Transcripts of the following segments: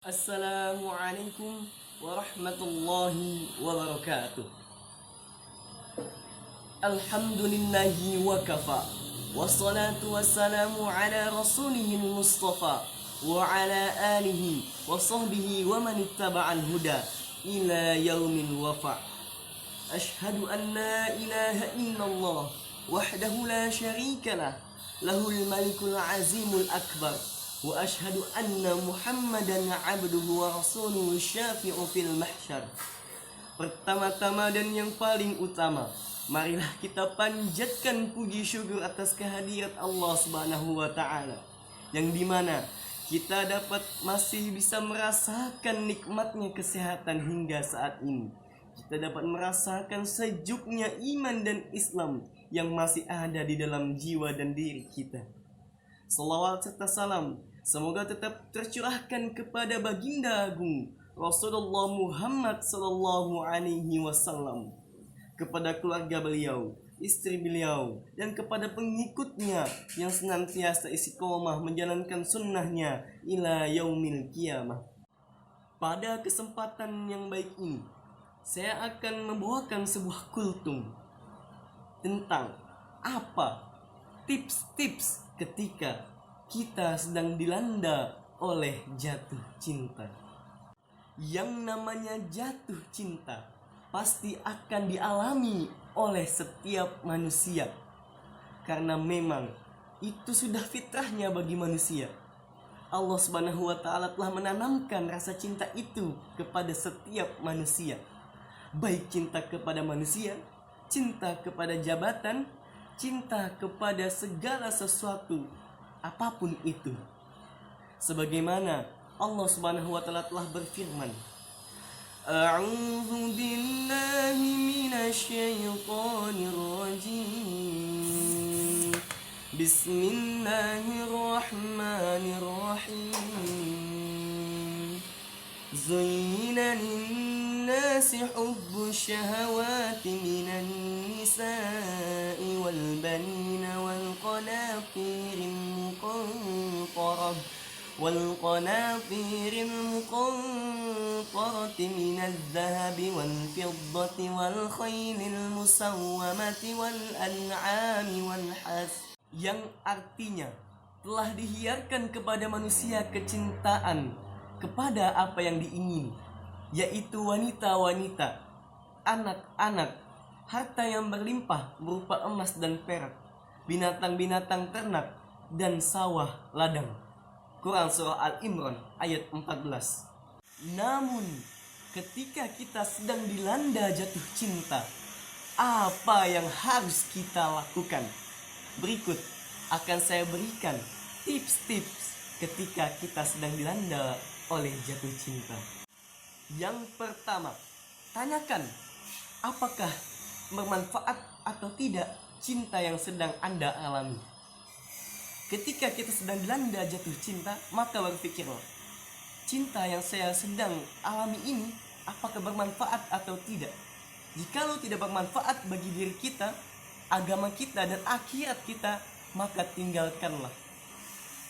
Assalamualaikum warahmatullahi wabarakatuh. Alhamdulillahi wa kafa. Wassalatu wassalamu ala rasulihil mustafa wa ala alihi wa sahbihi wa man ittaba'al huda ila yaumin wafa. Ashhadu an la ilaha illallah wahdahu la syarika lah, lahul malikul azimul akbar. Wa ashhadu anna Muhammadan abduhu wa rasuluhu syafi'u fil mahsyar. Pertama-tama dan yang paling utama, marilah kita panjatkan puji syukur atas kehadirat Allah Subhanahu wa taala, yang dimana kita dapat masih bisa merasakan nikmatnya kesehatan hingga saat ini. Kita dapat merasakan sejuknya iman dan Islam yang masih ada di dalam jiwa dan diri kita. Salawat serta salam semoga tetap tercurahkan kepada baginda agung Rasulullah Muhammad sallallahu alaihi wasallam, kepada keluarga beliau, istri beliau, dan kepada pengikutnya yang senantiasa istiqomah menjalankan sunnahnya ila yaumil qiyamah. Pada kesempatan yang baik ini, saya akan membawakan sebuah kultum tentang apa tips-tips ketika kita sedang dilanda oleh jatuh cinta. Yang namanya jatuh cinta pasti akan dialami oleh setiap manusia, karena memang itu sudah fitrahnya bagi manusia. Allah Subhanahu wa taala telah menanamkan rasa cinta itu kepada setiap manusia, baik cinta kepada manusia, cinta kepada jabatan, cinta kepada segala sesuatu apapun itu. Sebagaimana Allah Subhanahu wa taala telah berfirman, A'udzu billahi minasyaitonir rajim. Bismillahirrahmanirrahim. Zuyyina lin-nasi hubbus syahawati minan nisa'i wal banina wal qanatiril muqantarah والقناطير المقنطرة من الذهب والفضة والخيل المسومة والأنعام والحرث, yang artinya telah dihiarkan kepada manusia kecintaan kepada apa yang diingini, yaitu wanita-wanita, anak-anak, harta yang berlimpah berupa emas dan perak, binatang-binatang ternak, dan sawah ladang. Quran Surah Al-Imran ayat 14. Namun ketika kita sedang dilanda jatuh cinta, apa yang harus kita lakukan? Berikut akan saya berikan tips-tips ketika kita sedang dilanda oleh jatuh cinta. Yang pertama, tanyakan apakah bermanfaat atau tidak cinta yang sedang Anda alami. Ketika kita sedang dilanda jatuh cinta, maka berpikirlah, cinta yang saya sedang alami ini apakah bermanfaat atau tidak? Jikalau tidak bermanfaat bagi diri kita, agama kita, dan akhirat kita, maka tinggalkanlah.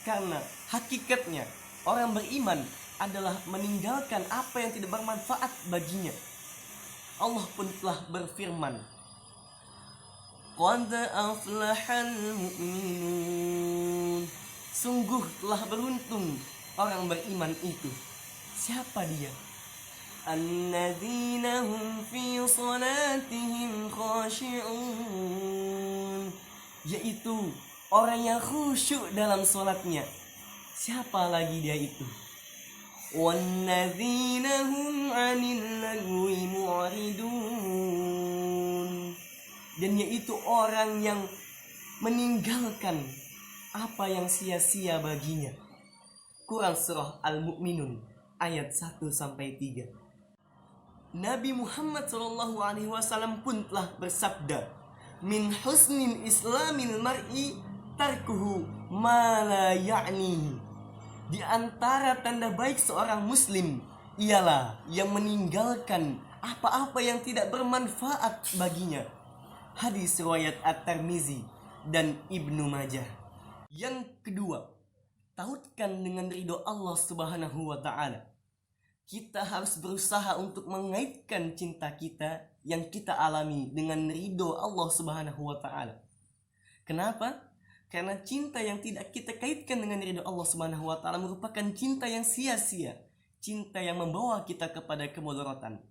Karena hakikatnya orang beriman adalah meninggalkan apa yang tidak bermanfaat baginya. Allah pun telah berfirman, Qad aflahal mu'minun. Sungguh telah beruntung orang beriman itu. Siapa dia? Alladzina hum fi salatihim khashi'un. Yaitu orang yang khusyuk dalam salatnya. Siapa lagi dia itu? Walladzina hum 'anil lagwi mu'ridun. Dan yaitu orang yang meninggalkan apa yang sia-sia baginya. Quran Surah Al-Mu'minun ayat 1-3. Nabi Muhammad SAW pun telah bersabda, Min husnil islamil mar'i tarkuhu ma la ya'nihi. Di antara tanda baik seorang muslim ialah yang meninggalkan apa-apa yang tidak bermanfaat baginya. Hadis riwayat At-Tirmizi dan Ibnu Majah. Yang kedua, tautkan dengan ridho Allah Subhanahu wa taala. kita harus berusaha untuk mengaitkan cinta kita yang kita alami dengan ridho Allah Subhanahu wa Ta'ala. Kenapa? Karena cinta yang tidak kita kaitkan dengan ridho Allah Subhanahu wa Ta'ala merupakan cinta yang sia-sia, cinta yang membawa kita kepada kemudaratan.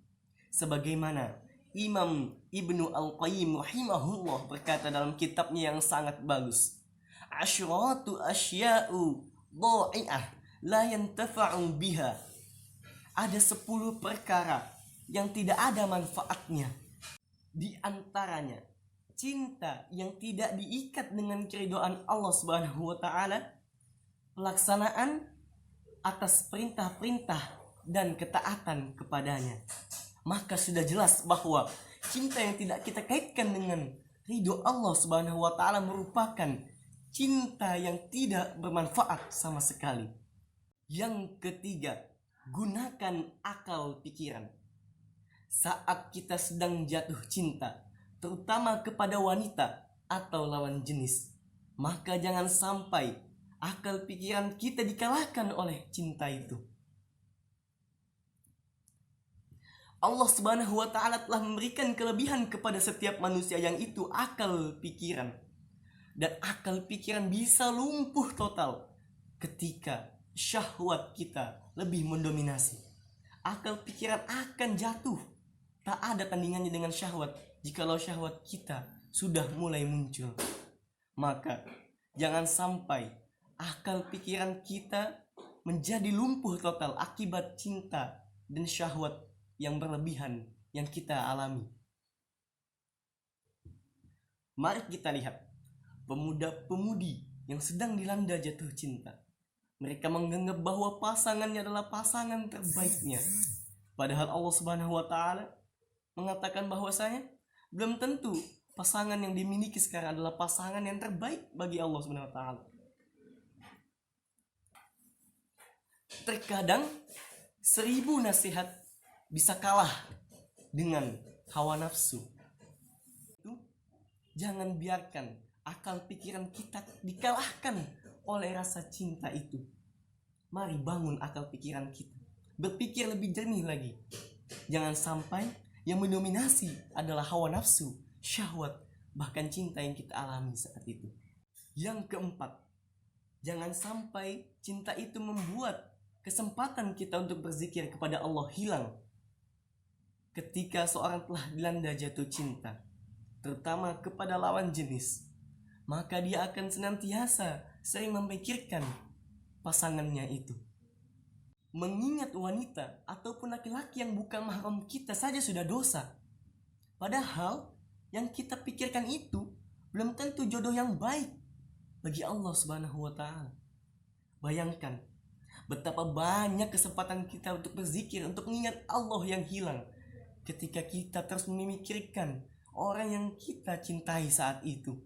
Sebagaimana Imam Ibnu Al-Qayyim rahimahullah berkata dalam kitabnya yang sangat bagus, asyratu asya'u dha'i'ah la yantafa'u biha. Ada 10 perkara yang tidak ada manfaatnya. Di antaranya cinta yang tidak diikat dengan keridhaan Allah Subhanahu wa Ta'ala, pelaksanaan atas perintah-perintah dan ketaatan kepadanya. Maka sudah jelas bahwa cinta yang tidak kita kaitkan dengan ridho Allah Subhanahu wa Ta'ala merupakan cinta yang tidak bermanfaat sama sekali. Yang ketiga, gunakan akal pikiran. Saat kita sedang jatuh cinta, terutama kepada wanita atau lawan jenis, maka jangan sampai akal pikiran kita dikalahkan oleh cinta itu. Allah Subhanahu wa Ta'ala telah memberikan kelebihan kepada setiap manusia, yang itu akal pikiran. Dan akal pikiran bisa lumpuh total ketika syahwat kita lebih mendominasi. Akal pikiran akan jatuh. Tak ada tandingannya dengan syahwat jikalau syahwat kita sudah mulai muncul. Maka jangan sampai akal pikiran kita menjadi lumpuh total akibat cinta dan syahwat yang berlebihan yang kita alami. Mari kita lihat pemuda-pemudi yang sedang dilanda jatuh cinta. Mereka menganggap bahwa pasangannya adalah pasangan terbaiknya. Padahal Allah Subhanahu wa Ta'ala mengatakan bahwasanya belum tentu pasangan yang dimiliki sekarang adalah pasangan yang terbaik bagi Allah Subhanahu wa Ta'ala. Terkadang 1000 nasihat bisa kalah dengan hawa nafsu. Jangan biarkan akal pikiran kita dikalahkan oleh rasa cinta itu. Mari bangun akal pikiran kita, berpikir lebih jernih lagi. Jangan sampai yang mendominasi adalah hawa nafsu, syahwat, bahkan cinta yang kita alami saat itu. Yang keempat, jangan sampai cinta itu membuat kesempatan kita untuk berzikir kepada Allah hilang. Ketika seorang telah dilanda jatuh cinta, terutama kepada lawan jenis, maka dia akan senantiasa sering memikirkan pasangannya itu. Mengingat wanita ataupun laki-laki yang bukan mahram kita saja sudah dosa. Padahal yang kita pikirkan itu belum tentu jodoh yang baik bagi Allah Subhanahu wa Ta'ala. Bayangkan betapa banyak kesempatan kita untuk berzikir, untuk mengingat Allah yang hilang ketika kita terus memikirkan orang yang kita cintai saat itu.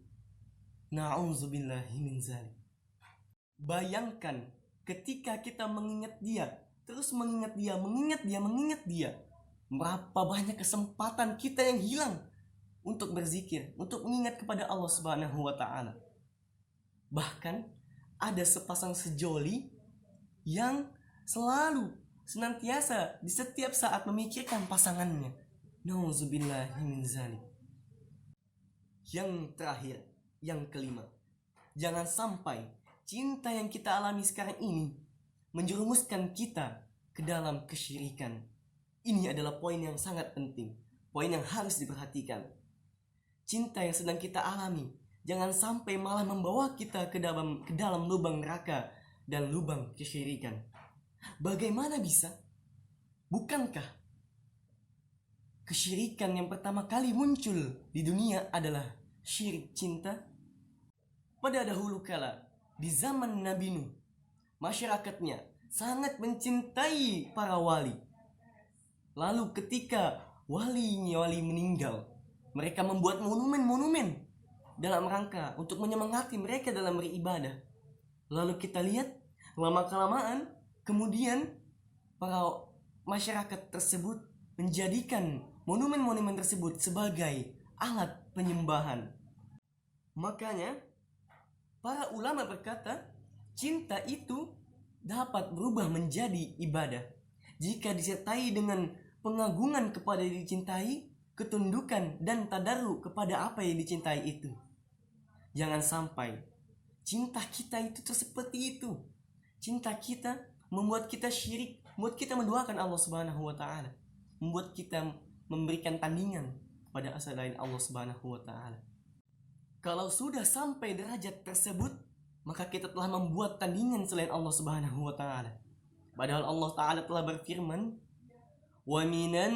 Na'udzubillahi min dzalik. Bayangkan ketika kita mengingat dia, terus mengingat dia, berapa banyak kesempatan kita yang hilang untuk berzikir, untuk mengingat kepada Allah Subhanahu wa Ta'ala. Bahkan ada sepasang sejoli yang selalu senantiasa di setiap saat memikirkan pasangannya. Na'udzubillahi min dzalik. Yang terakhir, yang kelima, jangan sampai cinta yang kita alami sekarang ini menjerumuskan kita ke dalam kesyirikan. Ini adalah poin yang sangat penting, poin yang harus diperhatikan. Cinta yang sedang kita alami jangan sampai malah membawa kita ke dalam lubang neraka dan lubang kesyirikan. Bagaimana bisa? Bukankah kesyirikan yang pertama kali muncul di dunia adalah syirik cinta? Pada dahulu kala, di zaman Nabi Nuh, masyarakatnya sangat mencintai para wali. Lalu ketika wali meninggal, mereka membuat monumen-monumen dalam rangka untuk menyemangati mereka dalam beribadah. Lalu kita lihat, lama-kelamaan, kemudian para masyarakat tersebut menjadikan monumen-monumen tersebut sebagai alat penyembahan. Makanya para ulama berkata, cinta itu dapat berubah menjadi ibadah. jika disertai dengan pengagungan kepada yang dicintai, ketundukan dan tadarruk kepada apa yang dicintai itu. Jangan sampai cinta kita itu seperti itu. Cinta kita membuat kita syirik, membuat kita menduakan Allah Subhanahu wa taala, membuat kita memberikan tandingan pada selain Allah Subhanahu wa taala. Kalau sudah sampai derajat tersebut, maka kita telah membuat tandingan selain Allah Subhanahu wa taala. Padahal Allah taala telah berfirman, "Wa minan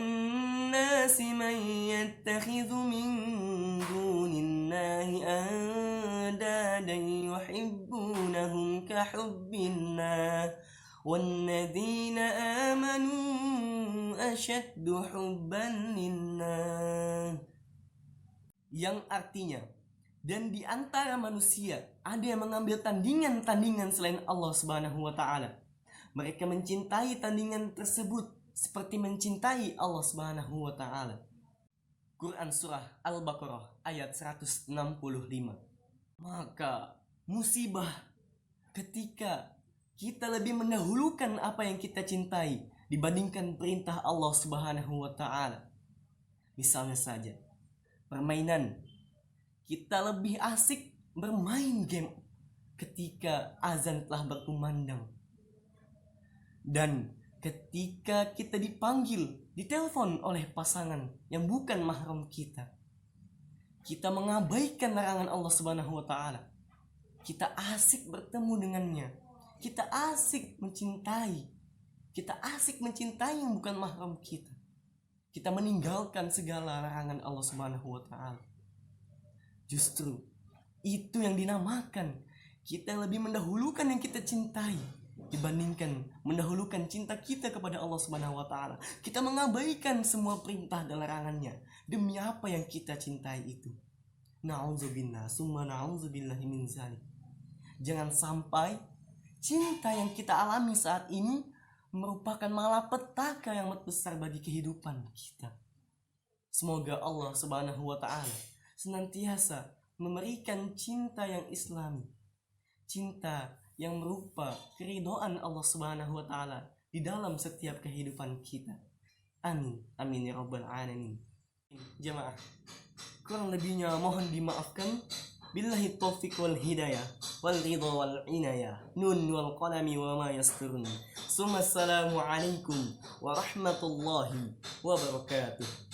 nasi man yattakhidhu min dunillahi andadan yuhibbunahum ka hubbillah walladzina amanu ashaddu hubban lillah." Yang artinya, dan di antara manusia ada yang mengambil tandingan-tandingan selain Allah Subhanahu wa taala. Mereka mencintai tandingan tersebut seperti mencintai Allah Subhanahu wa taala. Quran surah Al-Baqarah ayat 165. Maka musibah ketika kita lebih mendahulukan apa yang kita cintai dibandingkan perintah Allah Subhanahu wa taala. Misalnya saja, permainan. Kita lebih asik bermain game ketika azan telah berkumandang. Dan ketika kita dipanggil, ditelepon oleh pasangan yang bukan mahram kita, kita mengabaikan larangan Allah Subhanahu wa taala. Kita asik bertemu dengannya. Kita asik mencintai. Kita asik mencintai yang bukan mahram kita. Kita meninggalkan segala larangan Allah Subhanahu wa taala. Justru itu yang dinamakan kita lebih mendahulukan yang kita cintai dibandingkan mendahulukan cinta kita kepada Allah Subhanahu wa taala. Kita mengabaikan semua perintah dan larangannya demi apa yang kita cintai itu. Na'udzubillah, summa na'udzubillahi min zalik. Jangan sampai cinta yang kita alami saat ini merupakan malapetaka yang amat besar bagi kehidupan kita. Semoga Allah Subhanahu wa taala senantiasa memberikan cinta yang islami, cinta yang merupa keridhaan Allah Subhanahu wa taala di dalam setiap kehidupan kita. Amin. Amin ya rabbal alamin. Jemaah, kurang lebihnya mohon dimaafkan. Billahi taufiq wal hidayah wal ridha wal inayah. Nun wal qalami wa ma yasturun. Assalamu alaikum warahmatullahi wabarakatuh.